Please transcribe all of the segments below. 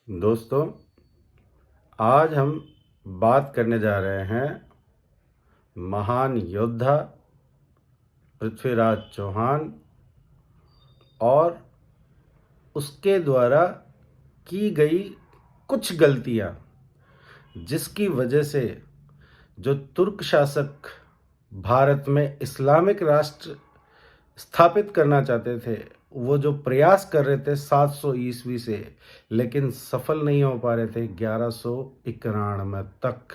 दोस्तों, आज हम बात करने जा रहे हैं महान योद्धा पृथ्वीराज चौहान और उसके द्वारा की गई कुछ गलतियां, जिसकी वजह से जो तुर्क शासक भारत में इस्लामिक राष्ट्र स्थापित करना चाहते थे, वो जो प्रयास कर रहे थे 700 ईस्वी से, लेकिन सफल नहीं हो पा रहे थे 1191 तक।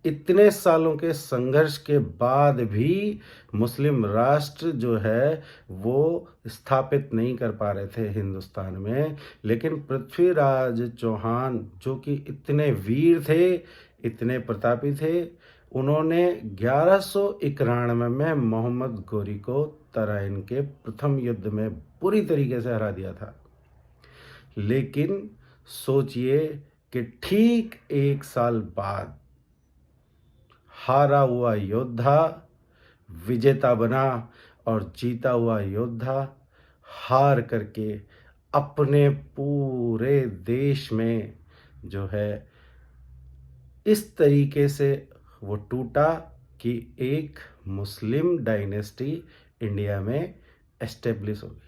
इतने सालों के संघर्ष के बाद भी मुस्लिम राष्ट्र जो है वो स्थापित नहीं कर पा रहे थे हिंदुस्तान में। लेकिन पृथ्वीराज चौहान, जो कि इतने वीर थे, इतने प्रतापी थे, उन्होंने 1191 में मोहम्मद गोरी को तराइन के प्रथम युद्ध में पूरी तरीके से हरा दिया था। लेकिन सोचिए कि ठीक एक साल बाद हारा हुआ योद्धा विजेता बना और जीता हुआ योद्धा हार करके अपने पूरे देश में जो है इस तरीके से वो टूटा कि एक मुस्लिम डायनेस्टी इंडिया में एस्टेब्लिश हो गई।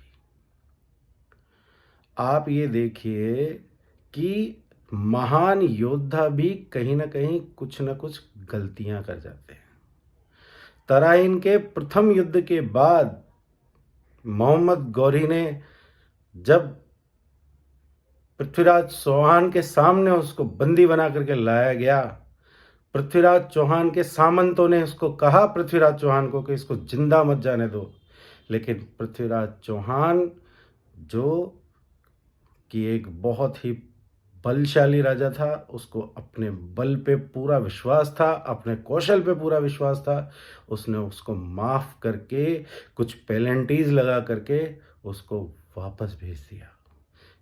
आप ये देखिए कि महान योद्धा भी कहीं ना कहीं कुछ ना कुछ गलतियां कर जाते हैं। तराइन के प्रथम युद्ध के बाद मोहम्मद गौरी ने जब पृथ्वीराज चौहान के सामने उसको बंदी बना करके लाया गया, पृथ्वीराज चौहान के सामंतों ने उसको कहा पृथ्वीराज चौहान को कि इसको जिंदा मत जाने दो। लेकिन पृथ्वीराज चौहान, जो कि एक बहुत ही बलशाली राजा था, उसको अपने बल पे पूरा विश्वास था, अपने कौशल पे पूरा विश्वास था। उसने उसको माफ़ करके कुछ पेनल्टीज लगा करके उसको वापस भेज दिया।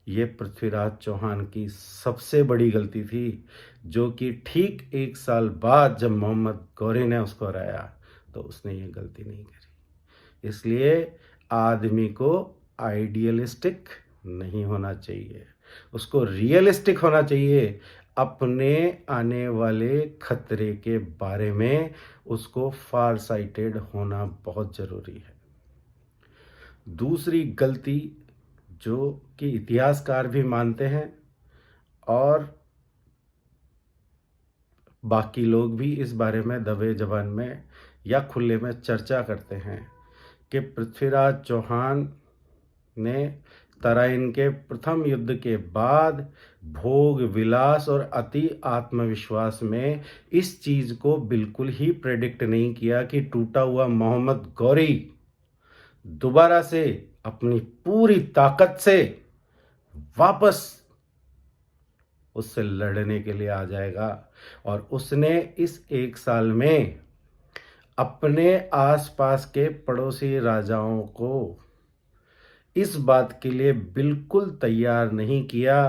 ये पृथ्वीराज चौहान की सबसे बड़ी गलती थी, जो कि ठीक एक साल बाद जब मोहम्मद गौरी ने उसको हराया तो उसने ये गलती नहीं करी। इसलिए आदमी को आइडियलिस्टिक नहीं होना चाहिए, उसको रियलिस्टिक होना चाहिए। अपने आने वाले खतरे के बारे में उसको फार साइटेड होना बहुत ज़रूरी है। दूसरी गलती जो कि इतिहासकार भी मानते हैं और बाकी लोग भी इस बारे में दबे जबान में या खुले में चर्चा करते हैं कि पृथ्वीराज चौहान ने तराइन के प्रथम युद्ध के बाद भोग विलास और अति आत्मविश्वास में इस चीज़ को बिल्कुल ही प्रेडिक्ट नहीं किया कि टूटा हुआ मोहम्मद गौरी दोबारा से अपनी पूरी ताकत से वापस उससे लड़ने के लिए आ जाएगा। और उसने इस एक साल में अपने आसपास के पड़ोसी राजाओं को इस बात के लिए बिल्कुल तैयार नहीं किया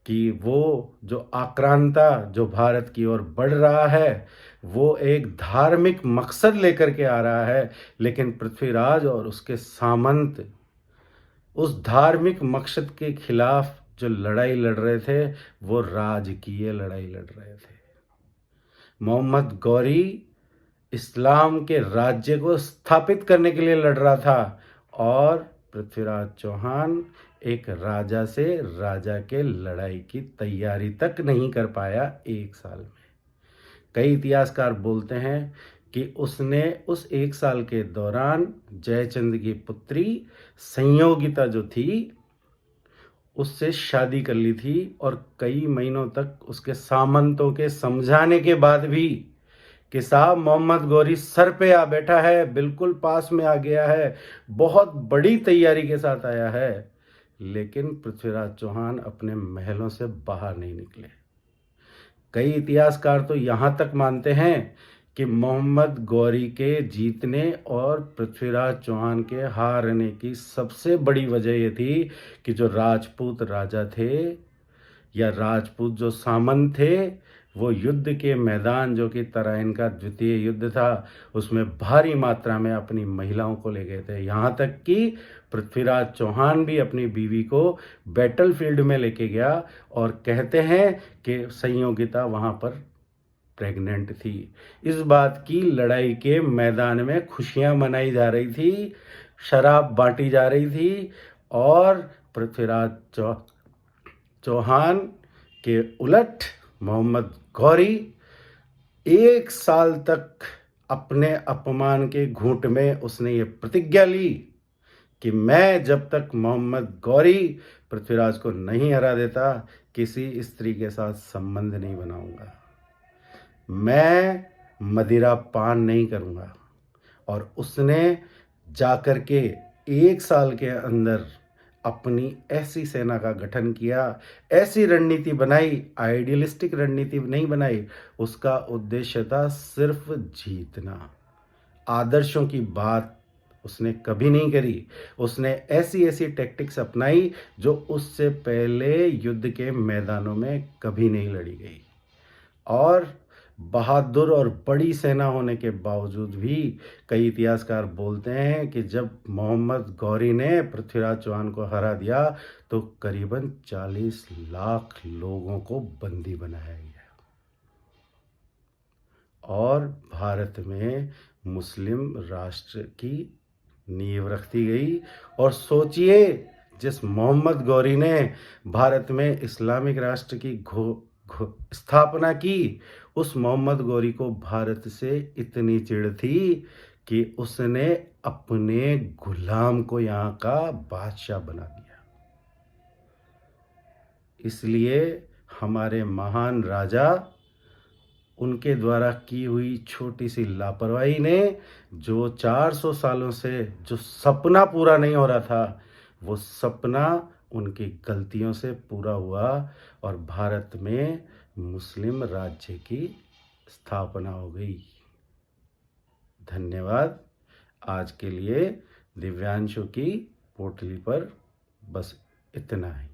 कि वो जो आक्रांता जो भारत की ओर बढ़ रहा है वो एक धार्मिक मकसद लेकर के आ रहा है। लेकिन पृथ्वीराज और उसके सामंत उस धार्मिक मकसद के खिलाफ जो लड़ाई लड़ रहे थे वो राजकीय लड़ाई लड़ रहे थे। मोहम्मद गौरी इस्लाम के राज्य को स्थापित करने के लिए लड़ रहा था और पृथ्वीराज चौहान एक राजा से राजा के लड़ाई की तैयारी तक नहीं कर पाया एक साल में। कई इतिहासकार बोलते हैं कि उसने उस एक साल के दौरान जयचंद की पुत्री संयोगिता जो थी उससे शादी कर ली थी और कई महीनों तक उसके सामंतों के समझाने के बाद भी कि साहब मोहम्मद गौरी सर पे आ बैठा है, बिल्कुल पास में आ गया है, बहुत बड़ी तैयारी के साथ आया है, लेकिन पृथ्वीराज चौहान अपने महलों से बाहर नहीं निकले। कई इतिहासकार तो यहाँ तक मानते हैं कि मोहम्मद गौरी के जीतने और पृथ्वीराज चौहान के हारने की सबसे बड़ी वजह ये थी कि जो राजपूत राजा थे या राजपूत जो सामंत थे वो युद्ध के मैदान, जो कि तराइन का द्वितीय युद्ध था, उसमें भारी मात्रा में अपनी महिलाओं को ले गए थे। यहाँ तक कि पृथ्वीराज चौहान भी अपनी बीवी को बैटलफील्ड में लेके गया और कहते हैं कि संयोगिता वहाँ पर प्रेग्नेंट थी। इस बात की लड़ाई के मैदान में खुशियां मनाई जा रही थी, शराब बांटी जा रही थी और पृथ्वीराज चौहान के उलट मोहम्मद गौरी 1 साल तक अपने अपमान के घूंट में उसने ये प्रतिज्ञा ली कि मैं जब तक मोहम्मद गौरी पृथ्वीराज को नहीं हरा देता किसी स्त्री के साथ संबंध नहीं बनाऊंगा, मैं मदिरा पान नहीं करूंगा। और उसने जाकर के 1 साल के अंदर अपनी ऐसी सेना का गठन किया, ऐसी रणनीति बनाई, आइडियलिस्टिक रणनीति नहीं बनाई, उसका उद्देश्य था सिर्फ जीतना। आदर्शों की बात उसने कभी नहीं करी। उसने ऐसी ऐसी टैक्टिक्स अपनाई जो उससे पहले युद्ध के मैदानों में कभी नहीं लड़ी गई। और बहादुर और बड़ी सेना होने के बावजूद भी कई इतिहासकार बोलते हैं कि जब मोहम्मद गौरी ने पृथ्वीराज चौहान को हरा दिया तो करीबन 40 लाख लोगों को बंदी बनाया गया और भारत में मुस्लिम राष्ट्र की नींव रख दी गई। और सोचिए, जिस मोहम्मद गौरी ने भारत में इस्लामिक राष्ट्र की स्थापना की, उस मोहम्मद गौरी को भारत से इतनी चिढ़ थी कि उसने अपने गुलाम को यहाँ का बादशाह बना दिया। इसलिए हमारे महान राजा, उनके द्वारा की हुई छोटी सी लापरवाही ने जो 400 सालों से जो सपना पूरा नहीं हो रहा था, वो सपना उनकी गलतियों से पूरा हुआ और भारत में मुस्लिम राज्य की स्थापना हो गई। धन्यवाद। आज के लिए दिव्यांशु की पोटली पर बस इतना ही।